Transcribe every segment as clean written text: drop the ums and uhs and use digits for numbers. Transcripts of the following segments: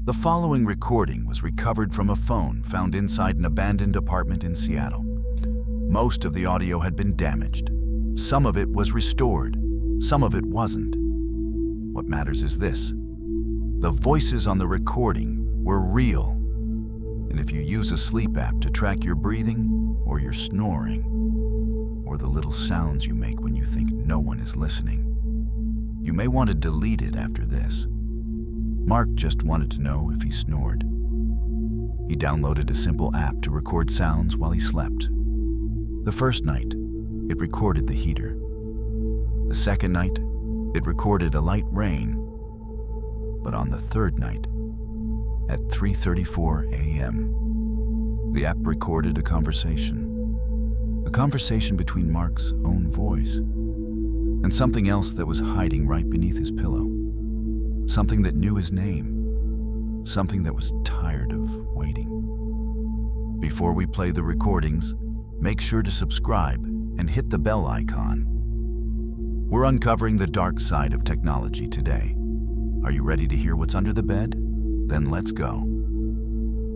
The following recording was recovered from a phone found inside an abandoned apartment in Seattle. Most of the audio had been damaged. Some of it was restored. Some of it wasn't. What matters is this: the voices on the recording were real. And if you use a sleep app to track your breathing, or your snoring, or the little sounds you make when you think no one is listening, you may want to delete it after this. Mark just wanted to know if he snored. He downloaded a simple app to record sounds while he slept. The first night, it recorded the heater. The second night, it recorded a light rain. But on the third night, at 3:34 a.m., the app recorded a conversation between Mark's own voice and something else that was hiding right beneath his pillow. Something that knew his name. Something that was tired of waiting. Before we play the recordings, make sure to subscribe and hit the bell icon. We're uncovering the dark side of technology today. Are you ready to hear what's under the bed? Then let's go.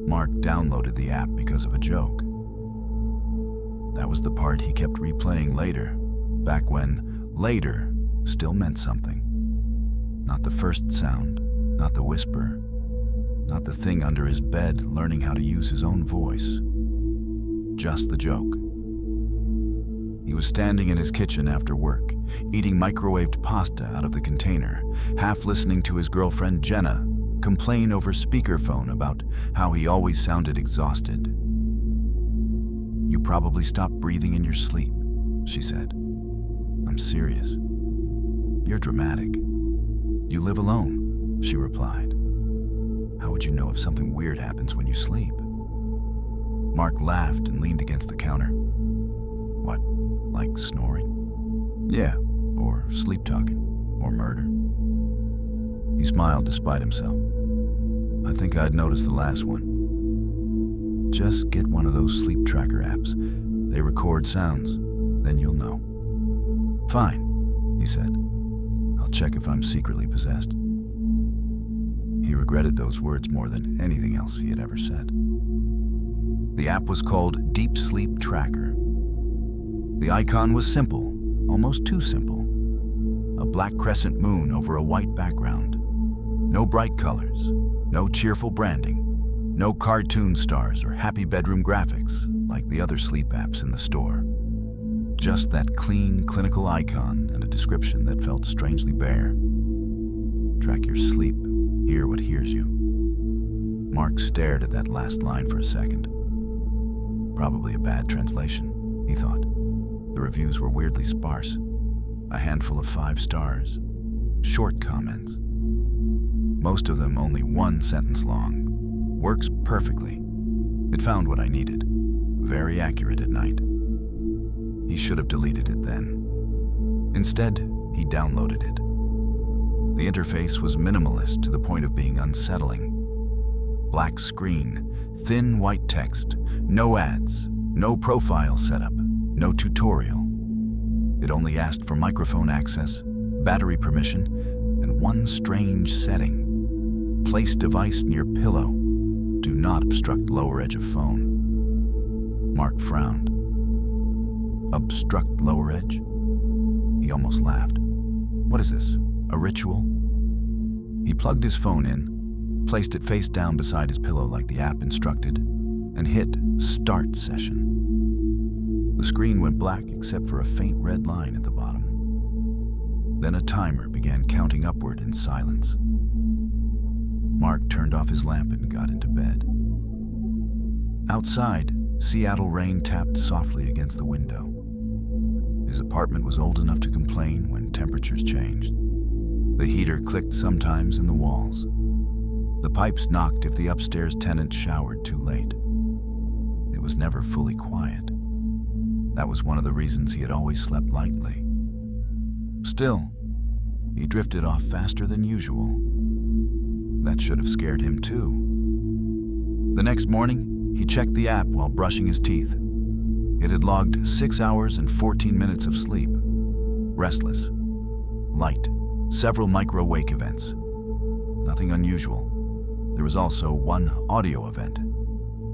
Mark downloaded the app because of a joke. That was the part he kept replaying later, back when later still meant something. Not the first sound, not the whisper, not the thing under his bed learning how to use his own voice. Just the joke. He was standing in his kitchen after work, eating microwaved pasta out of the container, half listening to his girlfriend Jenna complain over speakerphone about how he always sounded exhausted. "You probably stopped breathing in your sleep," she said. "I'm serious. You're dramatic." "You live alone," she replied. "How would you know if something weird happens when you sleep?" Mark laughed and leaned against the counter. "What, like snoring?" "Yeah, or sleep talking, or murder." He smiled despite himself. "I think I'd notice the last one. Just get one of those sleep tracker apps. They record sounds, then you'll know." "Fine," he said. "I'll check if I'm secretly possessed." He regretted those words more than anything else he had ever said. The app was called Deep Sleep Tracker. The icon was simple, almost too simple. A black crescent moon over a white background. No bright colors, no cheerful branding, no cartoon stars or happy bedroom graphics like the other sleep apps in the store. Just that clean, clinical icon and a description that felt strangely bare. Track your sleep, hear what hears you. Mark stared at that last line for a second. Probably a bad translation, he thought. The reviews were weirdly sparse. A handful of 5 stars. Short comments. Most of them only 1 sentence long. Works perfectly. It found what I needed. Very accurate at night. He should have deleted it then. Instead, he downloaded it. The interface was minimalist to the point of being unsettling. Black screen, thin white text, no ads, no profile setup, no tutorial. It only asked for microphone access, battery permission, and one strange setting. Place device near pillow. Do not obstruct lower edge of phone. Mark frowned. Obstruct lower edge? He almost laughed. What is this, a ritual? He plugged his phone in, placed it face down beside his pillow like the app instructed, and hit Start Session. The screen went black except for a faint red line at the bottom. Then a timer began counting upward in silence. Mark turned off his lamp and got into bed. Outside, Seattle rain tapped softly against the window. His apartment was old enough to complain when temperatures changed. The heater clicked sometimes in the walls. The pipes knocked if the upstairs tenant showered too late. It was never fully quiet. That was one of the reasons he had always slept lightly. Still, he drifted off faster than usual. That should have scared him too. The next morning, he checked the app while brushing his teeth. It had logged 6 hours and 14 minutes of sleep. Restless. Light. Several micro-wake events. Nothing unusual. There was also one audio event.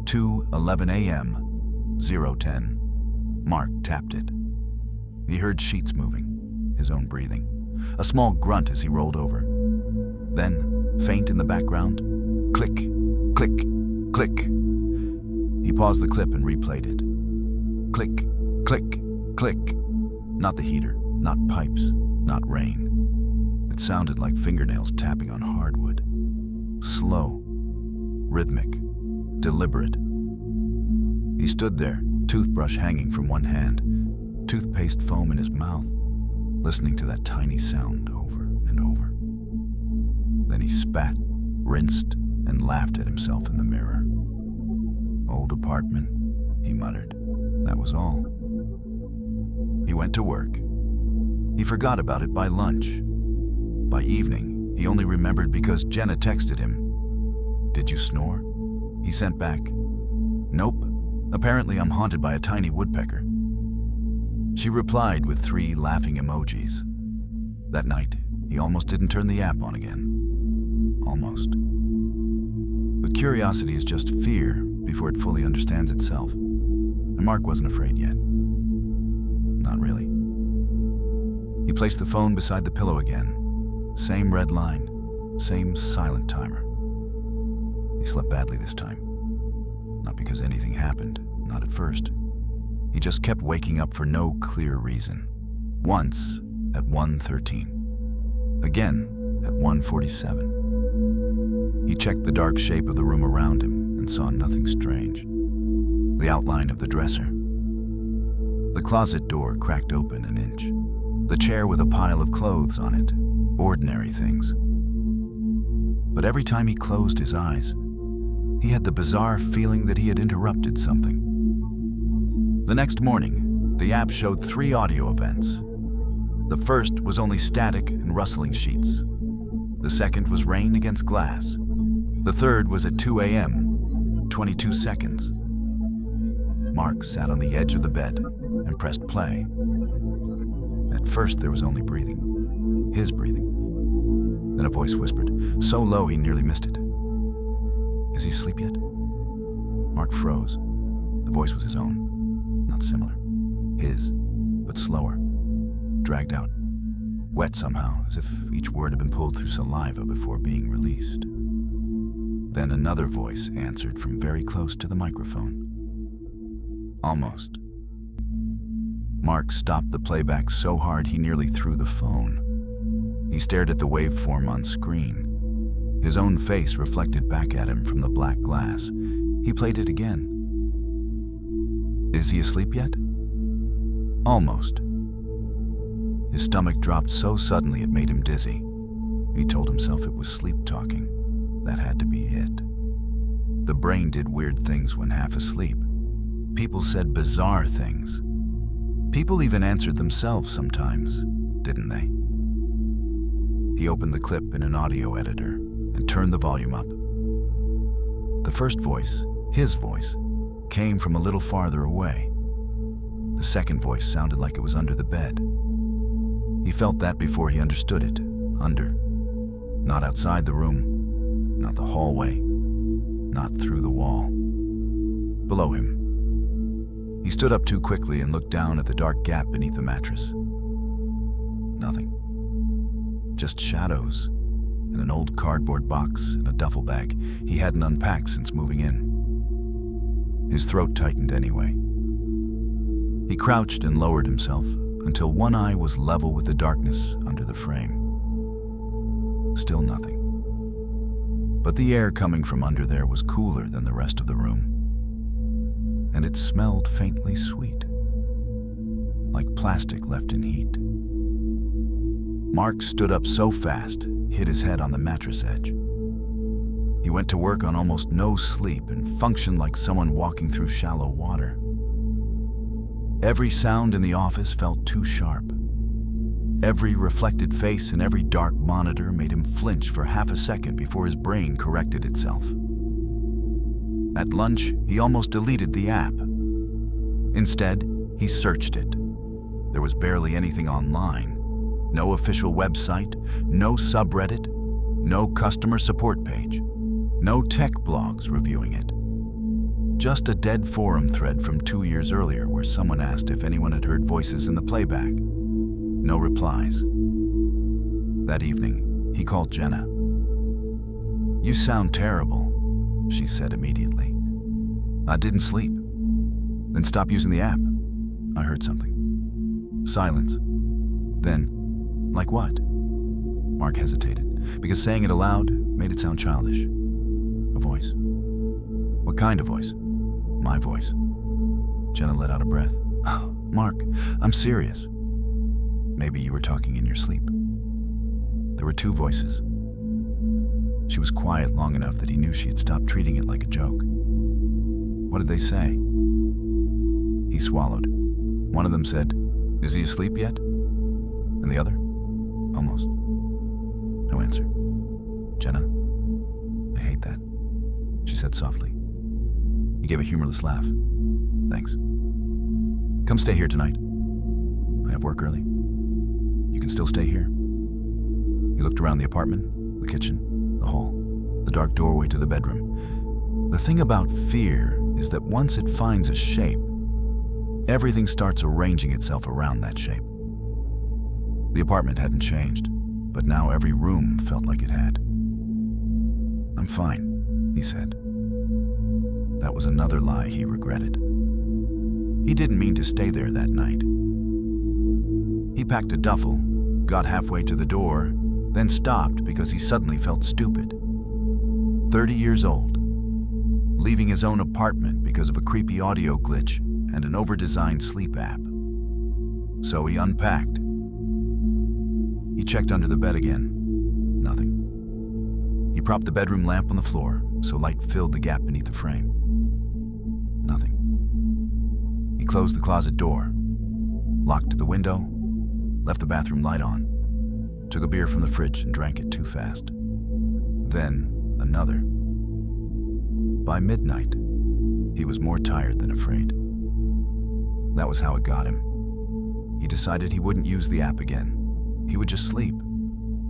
2:11 a.m., 0:10. Mark tapped it. He heard sheets moving, his own breathing, a small grunt as he rolled over. Then, faint in the background, click, click, click. He paused the clip and replayed it. Click, click, click. Not the heater, not pipes, not rain. It sounded like fingernails tapping on hardwood. Slow, rhythmic, deliberate. He stood there, toothbrush hanging from one hand, toothpaste foam in his mouth, listening to that tiny sound over and over. Then he spat, rinsed, and laughed at himself in the mirror. Old apartment, he muttered. That was all. He went to work. He forgot about it by lunch. By evening, he only remembered because Jenna texted him. "Did you snore?" He sent back, "Nope. Apparently I'm haunted by a tiny woodpecker." She replied with 3 laughing emojis. That night, he almost didn't turn the app on again. Almost. But curiosity is just fear before it fully understands itself. And Mark wasn't afraid yet. Not really. He placed the phone beside the pillow again. Same red line, same silent timer. He slept badly this time. Not because anything happened, not at first. He just kept waking up for no clear reason. Once at 1:13. Again at 1:47. He checked the dark shape of the room around him and saw nothing strange. The outline of the dresser. The closet door cracked open an inch. The chair with a pile of clothes on it. Ordinary things. But every time he closed his eyes, he had the bizarre feeling that he had interrupted something. The next morning, the app showed 3 audio events. The first was only static and rustling sheets. The second was rain against glass. The third was at 2 a.m., 22 seconds. Mark sat on the edge of the bed and pressed play. At first, there was only breathing. His breathing. Then a voice whispered, so low he nearly missed it. "Is he asleep yet?" Mark froze. The voice was his own. Not similar. His, but slower. Dragged out. Wet somehow, as if each word had been pulled through saliva before being released. Then another voice answered from very close to the microphone. Almost. Mark stopped the playback so hard he nearly threw the phone. He stared at the waveform on screen. His own face reflected back at him from the black glass. He played it again. "Is he asleep yet?" Almost. His stomach dropped so suddenly it made him dizzy. He told himself it was sleep talking. That had to be it. The brain did weird things when half asleep. People said bizarre things. People even answered themselves sometimes, didn't they? He opened the clip in an audio editor and turned the volume up. The first voice, his voice, came from a little farther away. The second voice sounded like it was under the bed. He felt that before he understood it. Under. Not outside the room, not the hallway, not through the wall. Below him. He stood up too quickly and looked down at the dark gap beneath the mattress. Nothing. Just shadows and an old cardboard box and a duffel bag he hadn't unpacked since moving in. His throat tightened anyway. He crouched and lowered himself until one eye was level with the darkness under the frame. Still nothing. But the air coming from under there was cooler than the rest of the room. And it smelled faintly sweet, like plastic left in heat. Mark stood up so fast, hit his head on the mattress edge. He went to work on almost no sleep and functioned like someone walking through shallow water. Every sound in the office felt too sharp. Every reflected face in every dark monitor made him flinch for half a second before his brain corrected itself. At lunch, he almost deleted the app. Instead, he searched it. There was barely anything online. No official website, no subreddit, no customer support page. No tech blogs reviewing it. Just a dead forum thread from 2 years earlier where someone asked if anyone had heard voices in the playback. No replies. That evening, he called Jenna. "You sound terrible," she said immediately. "I didn't sleep." "Then stop using the app." "I heard something." Silence. Then, "Like what?" Mark hesitated, because saying it aloud made it sound childish. "A voice." "What kind of voice?" "My voice." Jenna let out a breath. "Oh, Mark, I'm serious." "Maybe you were talking in your sleep." There were 2 voices. She was quiet long enough that he knew she had stopped treating it like a joke. "What did they say?" He swallowed. One of them said, "Is he asleep yet?" And the other, "Almost." No answer. "Jenna, I hate that," she said softly. He gave a humorless laugh. "Thanks. Come stay here tonight. I have work early. You can still stay here." He looked around the apartment, the kitchen, the hall, the dark doorway to the bedroom. The thing about fear is that once it finds a shape, everything starts arranging itself around that shape. The apartment hadn't changed, but now every room felt like it had. "I'm fine," he said. That was another lie he regretted. He didn't mean to stay there that night. He packed a duffel, got halfway to the door, then stopped because he suddenly felt stupid. 30 years old, leaving his own apartment because of a creepy audio glitch and an over-designed sleep app. So he unpacked. He checked under the bed again. Nothing. He propped the bedroom lamp on the floor so light filled the gap beneath the frame. Nothing. He closed the closet door, locked the window, left the bathroom light on, took a beer from the fridge and drank it too fast. Then another. By midnight, he was more tired than afraid. That was how it got him. He decided he wouldn't use the app again. He would just sleep.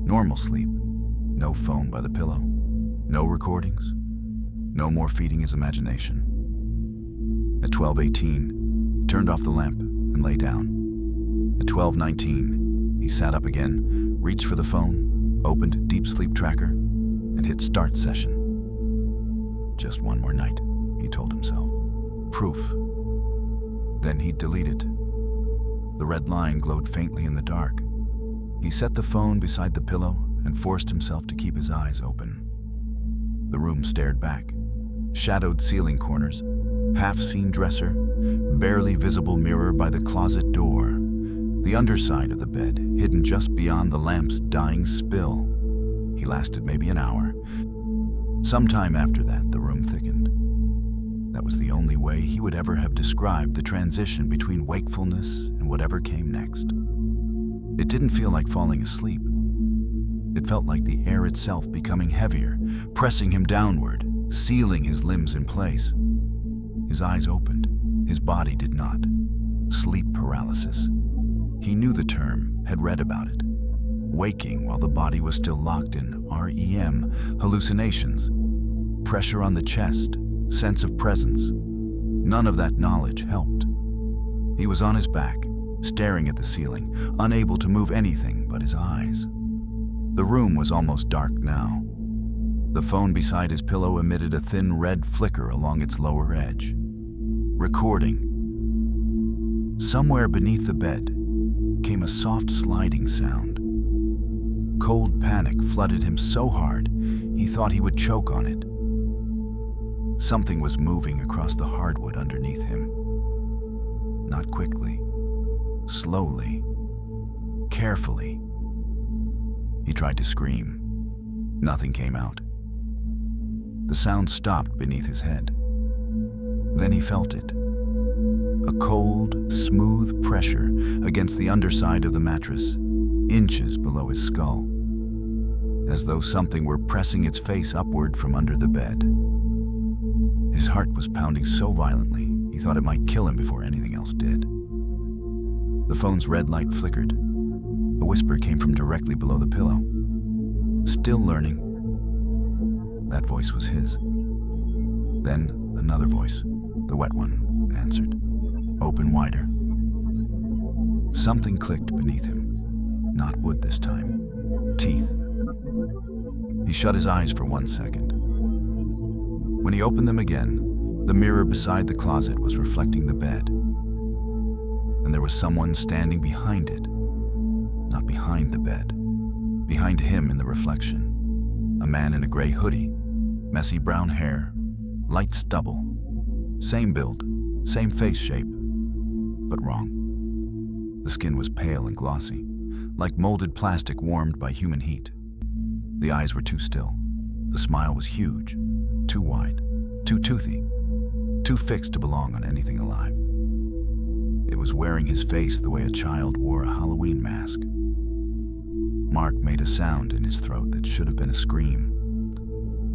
Normal sleep. No phone by the pillow. No recordings. No more feeding his imagination. At 12:18, he turned off the lamp and lay down. At 12:19, he sat up again, reached for the phone, opened Deep Sleep Tracker, and hit Start Session. Just one more night, he told himself. Proof. Then he'd delete it. The red line glowed faintly in the dark. He set the phone beside the pillow and forced himself to keep his eyes open. The room stared back. Shadowed ceiling corners, half-seen dresser, barely visible mirror by the closet door, the underside of the bed hidden just beyond the lamp's dying spill. He lasted maybe an hour. Sometime after that, the room thickened. That was the only way he would ever have described the transition between wakefulness and whatever came next. It didn't feel like falling asleep. It felt like the air itself becoming heavier, pressing him downward, sealing his limbs in place. His eyes opened. His body did not. Sleep paralysis. He knew the term, had read about it. Waking while the body was still locked in REM, hallucinations, pressure on the chest, sense of presence. None of that knowledge helped. He was on his back, staring at the ceiling, unable to move anything but his eyes. The room was almost dark now. The phone beside his pillow emitted a thin red flicker along its lower edge. Recording. Somewhere beneath the bed came a soft sliding sound. Cold panic flooded him so hard he thought he would choke on it. Something was moving across the hardwood underneath him. Not quickly, slowly, carefully. He tried to scream. Nothing came out. The sound stopped beneath his head. Then he felt it. A cold, smooth pressure against the underside of the mattress, inches below his skull, as though something were pressing its face upward from under the bed. His heart was pounding so violently, he thought it might kill him before anything else did. The phone's red light flickered. A whisper came from directly below the pillow. "Still learning." That voice was his. Then another voice, the wet one, answered, open wider. Something clicked beneath him. Not wood this time. Teeth. He shut his eyes for 1 second. When he opened them again, the mirror beside the closet was reflecting the bed. And there was someone standing behind it. Not behind the bed. Behind him in the reflection. A man in a gray hoodie, messy brown hair, light stubble. Same build, same face shape, but wrong. The skin was pale and glossy, like molded plastic warmed by human heat. The eyes were too still. The smile was huge, too wide, too toothy, too fixed to belong on anything alive. It was wearing his face the way a child wore a Halloween mask. Mark made a sound in his throat that should have been a scream.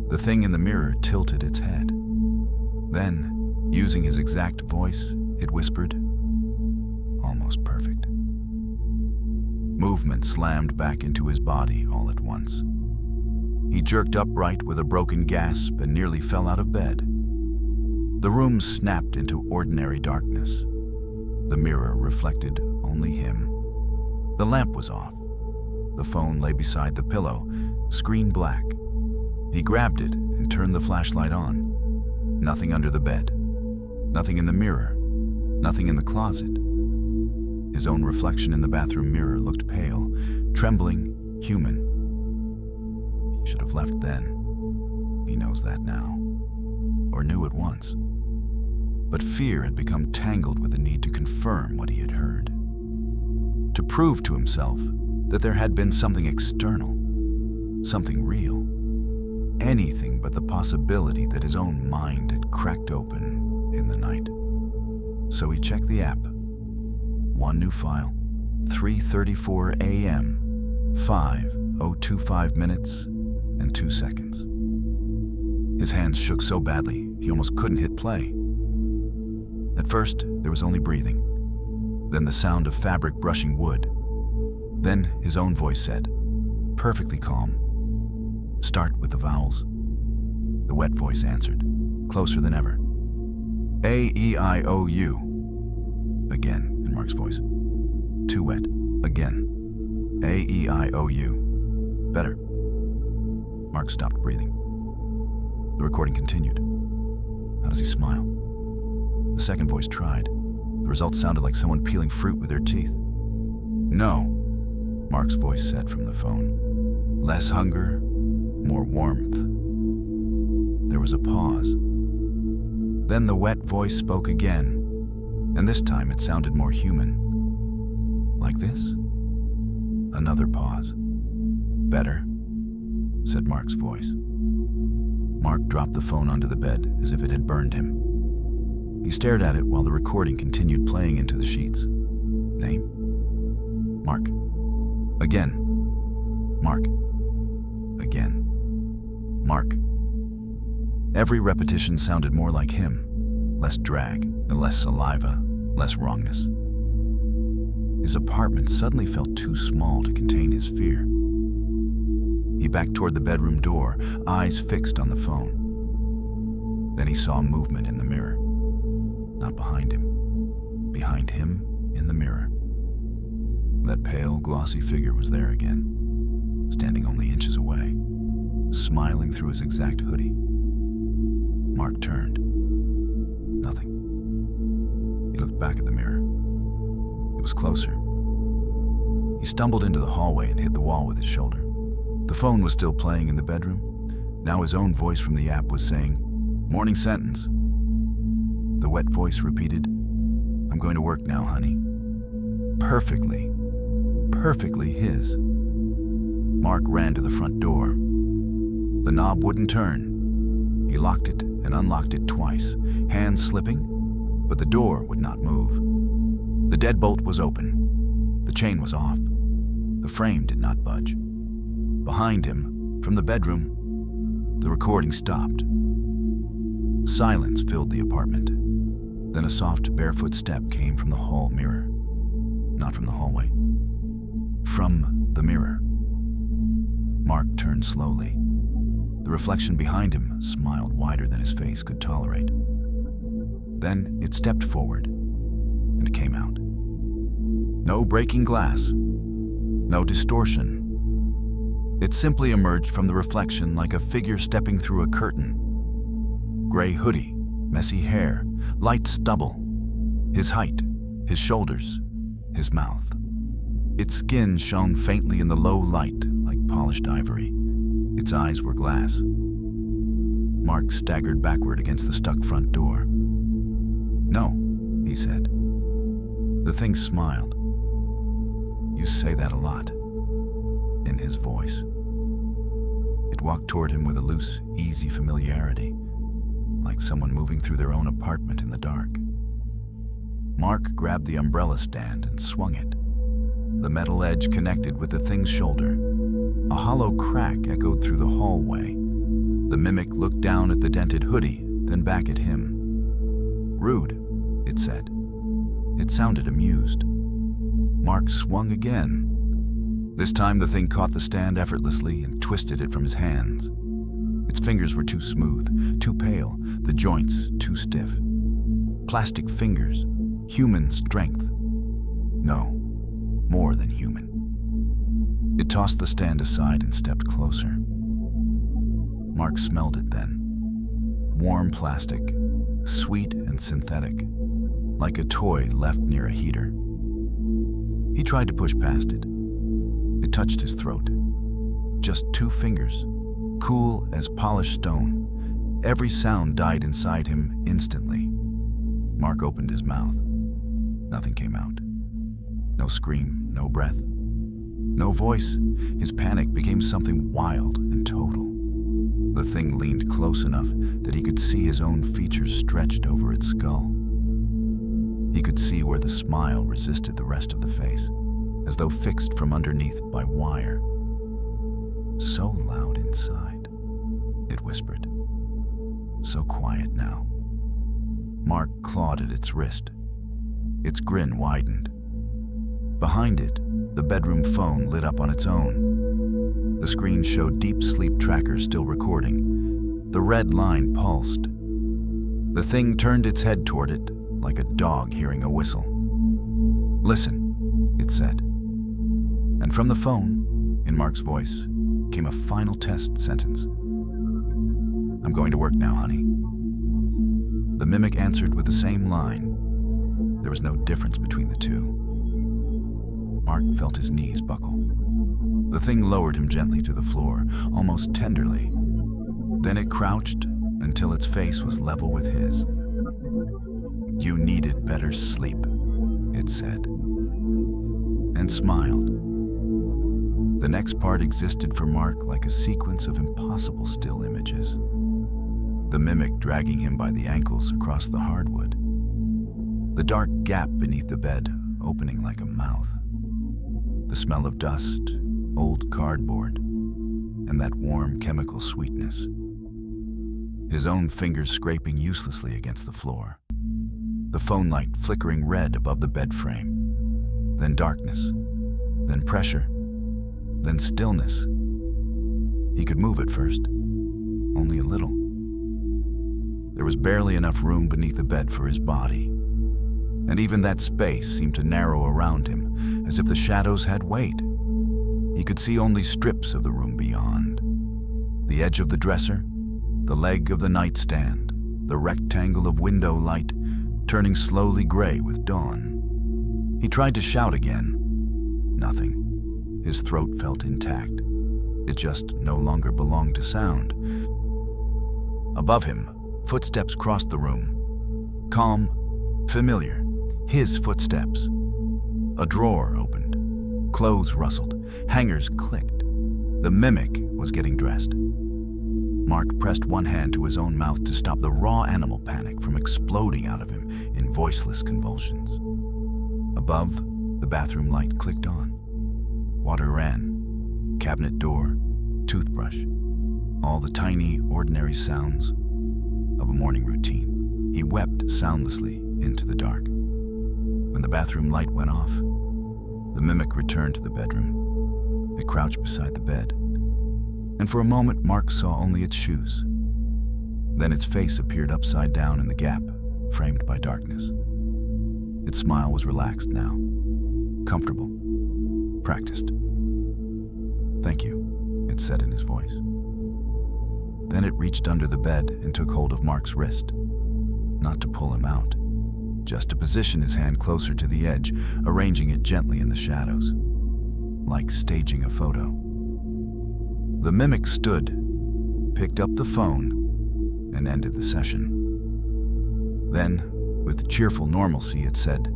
The thing in the mirror tilted its head. Then, using his exact voice, it whispered, almost perfect. Movement slammed back into his body all at once. He jerked upright with a broken gasp and nearly fell out of bed. The room snapped into ordinary darkness. The mirror reflected only him. The lamp was off. The phone lay beside the pillow, screen black. He grabbed it and turned the flashlight on. Nothing under the bed. Nothing in the mirror. Nothing in the closet. His own reflection in the bathroom mirror looked pale, trembling, human. He should have left then. He knows that now. Or knew it once. But fear had become tangled with the need to confirm what he had heard. To prove to himself that there had been something external, something real. Anything but the possibility that his own mind had cracked open in the night. So he checked the app. One new file, 3:34 a.m., 5:025 minutes and 2 seconds. His hands shook so badly he almost couldn't hit play. At first, there was only breathing, then the sound of fabric brushing wood. Then his own voice said, perfectly calm, start with the vowels. The wet voice answered, closer than ever. A-E-I-O-U. Again, in Mark's voice. Too wet. Again. A-E-I-O-U. Better. Mark stopped breathing. The recording continued. How does he smile? The second voice tried. The result sounded like someone peeling fruit with their teeth. No, Mark's voice said from the phone. Less hunger, more warmth. There was a pause. Then the wet voice spoke again, and this time it sounded more human. Like this? Another pause. Better, said Mark's voice. Mark dropped the phone onto the bed as if it had burned him. He stared at it while the recording continued playing into the sheets. Name? Mark. Again. Mark. Again. Mark. Every repetition sounded more like him. Less drag, less saliva, less wrongness. His apartment suddenly felt too small to contain his fear. He backed toward the bedroom door, eyes fixed on the phone. Then he saw movement in the mirror. Not behind him. Behind him in the mirror. That pale, glossy figure was there again, standing only inches away, smiling through his exact hoodie. Mark turned. Nothing. He looked back at the mirror. It was closer. He stumbled into the hallway and hit the wall with his shoulder. The phone was still playing in the bedroom. Now his own voice from the app was saying, morning sentence. The wet voice repeated, I'm going to work now, honey. Perfectly his. Mark ran to the front door. The knob wouldn't turn. He locked it and unlocked it twice, hands slipping, but the door would not move. The deadbolt was open. The chain was off. The frame did not budge. Behind him, from the bedroom, the recording stopped. Silence filled the apartment. Then a soft, barefoot step came from the hall mirror. Not from the hallway. From the mirror. Mark turned slowly. The The reflection behind him smiled wider than his face could tolerate. Then it stepped forward and came out. No breaking glass, no distortion. It simply emerged from the reflection like a figure stepping through a curtain. Gray hoodie, messy hair, light stubble. His height, his shoulders, his mouth. Its skin shone faintly in the low light like polished ivory. Its eyes were glass. Mark staggered backward against the stuck front door. "No," he said. The thing smiled. "You say that a lot," in his voice. It walked toward him with a loose, easy familiarity, like someone moving through their own apartment in the dark. Mark grabbed the umbrella stand and swung it. The metal edge connected with the thing's shoulder. A hollow crack echoed through the hallway. The mimic looked down at the dented hoodie, then back at him. "Rude," it said. It sounded amused. Mark swung again. This time the thing caught the stand effortlessly and twisted it from his hands. Its fingers were too smooth, too pale, the joints too stiff. Plastic fingers, human strength. No, more than human. It tossed the stand aside and stepped closer. Mark smelled it then. Warm plastic, sweet and synthetic, like a toy left near a heater. He tried to push past it. It touched his throat. Just 2 fingers, cool as polished stone. Every sound died inside him instantly. Mark opened his mouth. Nothing came out. No scream, no breath, no voice. His panic became something wild and total. The thing leaned close enough that he could see his own features stretched over its skull. He could see where the smile resisted the rest of the face, as though fixed from underneath by wire. "So loud inside," it whispered. So quiet now. Mark clawed at its wrist. Its grin widened. Behind it, the bedroom phone lit up on its own. The screen showed deep sleep trackers still recording. The red line pulsed. The thing turned its head toward it, like a dog hearing a whistle. "Listen," it said. And from the phone, in Mark's voice, came a final test sentence. "I'm going to work now, honey." The mimic answered with the same line. There was no difference between the two. Mark felt his knees buckle. The thing lowered him gently to the floor, almost tenderly. Then it crouched until its face was level with his. "You needed better sleep," it said, and smiled. The next part existed for Mark like a sequence of impossible still images. The mimic dragging him by the ankles across the hardwood. The dark gap beneath the bed opening like a mouth. The smell of dust, old cardboard, and that warm chemical sweetness. His own fingers scraping uselessly against the floor. The phone light flickering red above the bed frame. Then darkness, then pressure, then stillness. He could move at first, only a little. There was barely enough room beneath the bed for his body, and even that space seemed to narrow around him, as if the shadows had weight. He could see only strips of the room beyond. The edge of the dresser, the leg of the nightstand, the rectangle of window light, turning slowly gray with dawn. He tried to shout again. Nothing. His throat felt intact. It just no longer belonged to sound. Above him, footsteps crossed the room. Calm, familiar. His footsteps. A drawer opened. Clothes rustled. Hangers clicked. The mimic was getting dressed. Mark pressed one hand to his own mouth to stop the raw animal panic from exploding out of him in voiceless convulsions. Above, the bathroom light clicked on. Water ran. Cabinet door, toothbrush. All the tiny, ordinary sounds of a morning routine. He wept soundlessly into the dark. When the bathroom light went off, the mimic returned to the bedroom. It crouched beside the bed. and for a moment Mark saw only its shoes. Then its face appeared upside down in the gap, framed by darkness. Its smile was relaxed now, comfortable, practiced. "Thank you," it said in his voice. Then it reached under the bed and took hold of Mark's wrist, not to pull him out, just to position his hand closer to the edge, arranging it gently in the shadows, like staging a photo. The mimic stood, picked up the phone, and ended the session. Then, with cheerful normalcy, it said,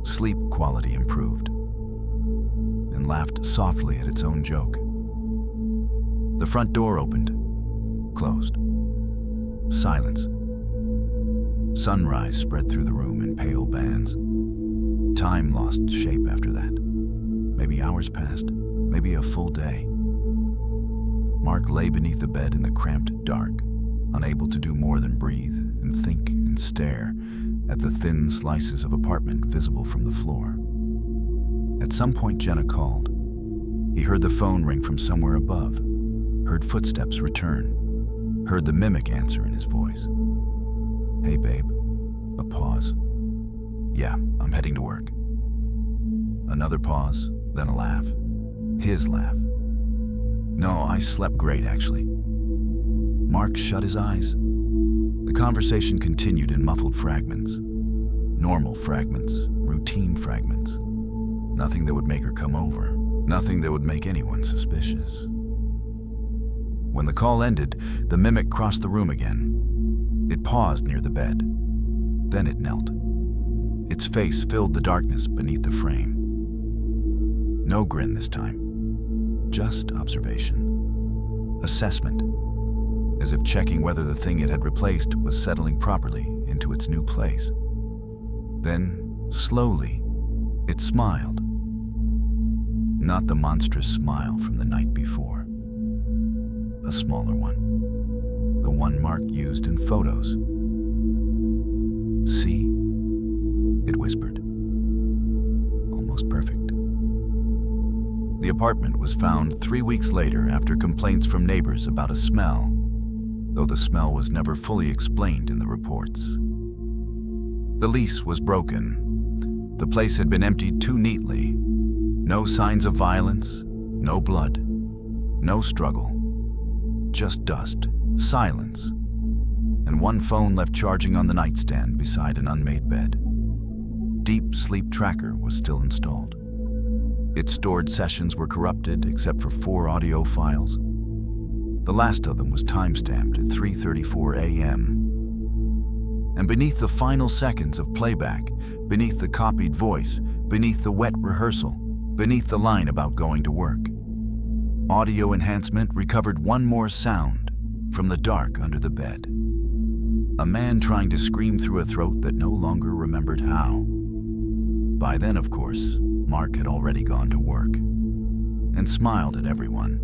"Sleep quality improved," and laughed softly at its own joke. The front door opened, closed. Silence. Sunrise spread through the room in pale bands. Time lost shape after that. Maybe hours passed, maybe a full day. Mark lay beneath the bed in the cramped dark, unable to do more than breathe and think and stare at the thin slices of apartment visible from the floor. At some point, Jenna called. He heard the phone ring from somewhere above, heard footsteps return, heard the mimic answer in his voice. "Hey, babe." A pause. "Yeah, I'm heading to work." Another pause, then a laugh. His laugh. "No, I slept great, actually." Mark shut his eyes. The conversation continued in muffled fragments. Normal fragments, routine fragments. Nothing that would make her come over. Nothing that would make anyone suspicious. When the call ended, the mimic crossed the room again. It paused near the bed. Then it knelt. Its face filled the darkness beneath the frame. No grin this time. Just observation. Assessment. As if checking whether the thing it had replaced was settling properly into its new place. Then, slowly, it smiled. Not the monstrous smile from the night before. A smaller one. The one Mark used in photos. "See?" it whispered. Almost perfect. The apartment was found 3 weeks later after complaints from neighbors about a smell, though the smell was never fully explained in the reports. The lease was broken. The place had been emptied too neatly. No signs of violence, no blood, no struggle. Just dust, silence, and one phone left charging on the nightstand beside an unmade bed. Deep Sleep Tracker was still installed. Its stored sessions were corrupted except for 4 audio files. The last of them was timestamped at 3:34 a.m. And beneath the final seconds of playback, beneath the copied voice, beneath the wet rehearsal, beneath the line about going to work, audio enhancement recovered one more sound from the dark under the bed. A man trying to scream through a throat that no longer remembered how. By then, of course, Mark had already gone to work and smiled at everyone.